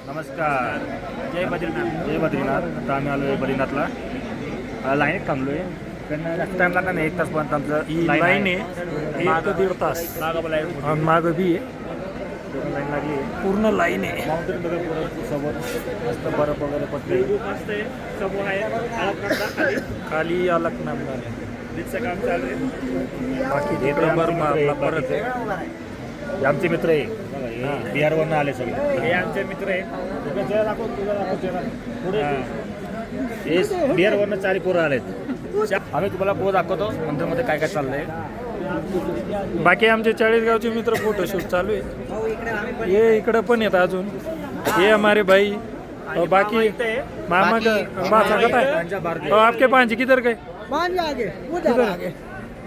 नमस्कार. जय बद्रीनाथ. जय बद्रीनाथ. आता आम्ही आलो आहे बद्रीनाथला. लाईनीत थांबलो आहे. कारण जास्त टाईम लागणार नाही, 1 तासपर्यंत आमचं लाईन आहे. 1 ते 1.5 तास आणि मागं बी आहे. लाईन लागली आहे. पूर्ण लाईन आहे. माउंटेन बघा पुढं सोबत मस्त बर्फ वगैरे पडले. मस्त आहे. समोर आहे खाली अलकनंदा तिथचं काम चालू आहे. बाकी तिकडं बर्मा आपला परत आहे. हे आमचे मित्र आहे बघा, हे बिहारवरून आले सगळे. हे आमचे मित्र आहे. पुढे हे बिहारवरून 4 पोरं आलेत. आम्ही तुम्हाला पुढे दाखवतो मंदिरामध्ये काय काय चाललंय. बाकी आमचे 40 गावचे मित्र फोटोशूट चालू आहे. ये इकडं पण येत अजून. ये हमारे भाई और बाकी मामा का बासा कता है. और आपके भांजे किधर गए?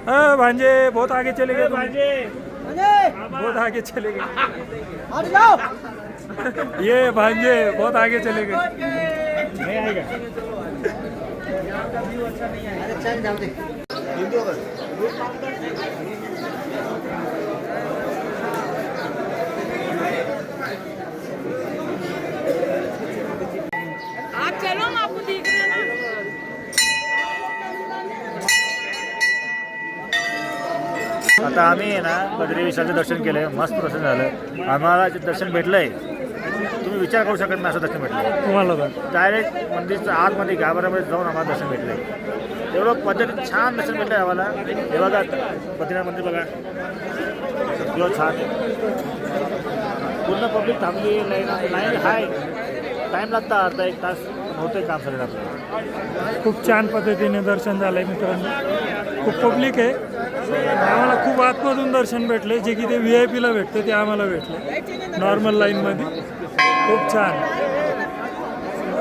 हाँ भांजे बहुत आगे चले गए. बहुत आगे चले गए. ये भांजे बहुत आगे चले गए. नाही आहे का? आप चलो हम आपको देख रहे हैं ना. आता आम्ही आहे ना बद्री विशालचं दर्शन केलंय. मस्त दर्शन झालं. आम्हाला जे दर्शन भेटलंय तुम्ही विचार करू शकत नाही असं दर्शन भेटलं. तुम्हाला का? डायरेक्ट मंदिरच्या आतमध्ये गाभाऱ्यामध्ये जाऊन आम्हाला दर्शन भेटलंय. एवढं पद्धतीत छान दर्शन भेटलंय आम्हाला. हे बघा बद्रीनाथ मंदिर बघा एवढं छान पूर्ण पब्लिक थांबली. लाईन हाय. टाईम लागता अर्धा 1 तास होतंय काम सगळं आपलं. खूप छान पद्धतीने दर्शन झालंय मित्रांनो. खूप पब्लिक आहे. आम्हाला खूप आतमधून दर्शन भेटले. जे की ते VIP ला भेटते ते आम्हाला भेटले नॉर्मल लाईनमध्ये. खूप छान.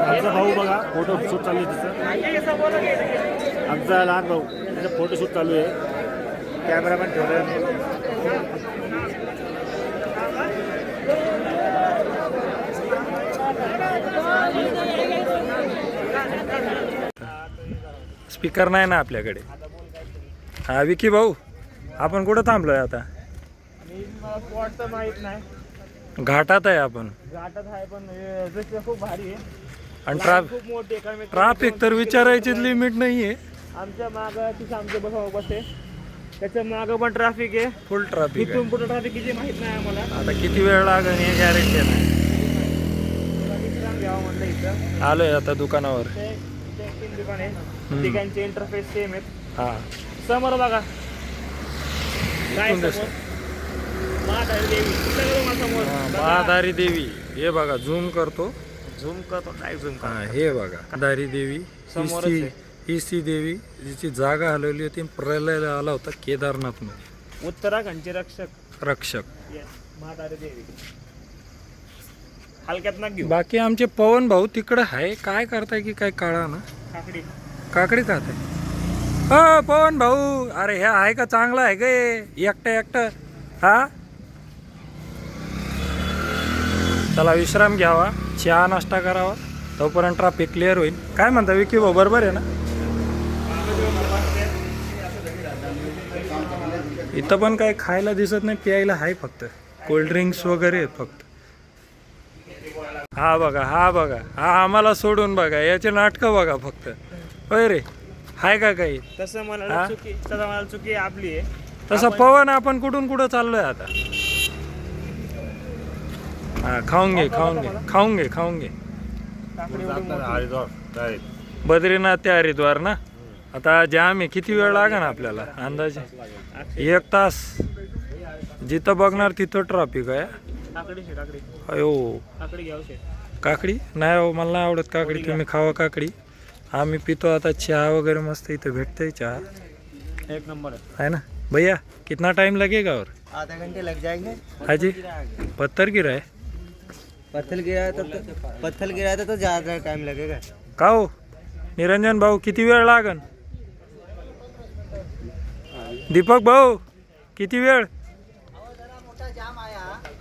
आमचा भाऊ बघा फोटोशूट चालू आहे तिचं. आमचा लहान भाऊ त्याचं फोटोशूट चालू आहे. कॅमेरामॅन ठेवला. स्पीकर नाही ना आपल्याकडे. हा विकी भाऊ आपण कुठं थांबलोय आता? स्पॉट तर माहित नाही. घाटात आहे आपण. घाटात आहे पण रस्ते खूप भारी आहे आणि खूप मोठे. ट्राफिक तर विचारायची लिमिट नाहीये. आमच्या मागं तिथं आमच्या बस आहे. त्याच्या मागं पण ट्रॅफिक आहे. फुल ट्राफिक इथून कुठं ट्रॅफिक किती माहित नाही आम्हाला. आता किती वेळ लागेल हे गॅरेंटी नाही. विश्राम घ्यावं म्हणलं इथं. आलोय आता दुकानावर. ते 3 दुकान आहे. तिघांचे इंटरफेस सेम आहेत. हा समोर बघा काय इथून समोर महाधारी देवी. सगळं मला समोर महाधारी देवी. हे बघा झूम करतो. झूम करतो काय झूम हा हे बघा महाधारी देवी. समोरच ही आहे. ही ती देवी जिची जागा हलवली होती. प्रलयाला आला होता केदारनाथ मध्ये. उत्तराखंडचे रक्षक रक्षक. महाधारी देवी. हलक्यात ना घेऊ. बाकी आमचे पवन भाऊ तिकडं आहे. काय करताय की काय काळा ना काकडी काकडी खाते. हो पवन भाऊ अरे ह्या आहे का चांगला आहे गे एकटं हा. चला विश्राम घ्यावा. चहा नाश्ता करावा तोपर्यंत ट्रॅफिक क्लिअर होईल. काय म्हणता विकी भाऊ बरोबर आहे ना? इथं पण काही खायला दिसत नाही. प्यायला आहे फक्त कोल्ड्रिंक्स वगैरे आहेत फक्त. हा बघा हा आम्हाला सोडून बघा. याचे नाटकं बघा फक्त. होय रे हाय का काही? तसं मला चुकी आपली आहे. तसं पवन आपण कुठं चाललोय आता? हा खाऊन घे. बद्रीनाथ ते हरिद्वार ना. आता जाम आहे. किती वेळ लागेल आपल्याला अंदाजे? 1 तास. जिथं बघणार तिथं ट्रॅफिक आहे. अयो काकडी नाही हो मला नाही आवडत काकडी. तुम्ही खावा काकडी. आम्ही पितो आता चहा वगैरे मस्त इथं भेटतंय चहा. 1 नंबर है ना भैया? कितना टाइम लगेगा? और आधा घंटे लग जाएंगे. हाजी पत्थर गिरा है. पत्थर गिराया था तो ज़्यादा टाइम लगेगा. का हो निरंजन भाऊ किती वेळ लागन? दीपक भाऊ किती वेळ?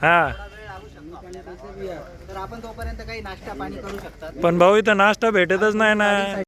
हा तर आपण तोपर्यंत काही नाश्ता पाणी करू शकतात. पण भाऊ इथं नाश्ता भेटतच नाही ना.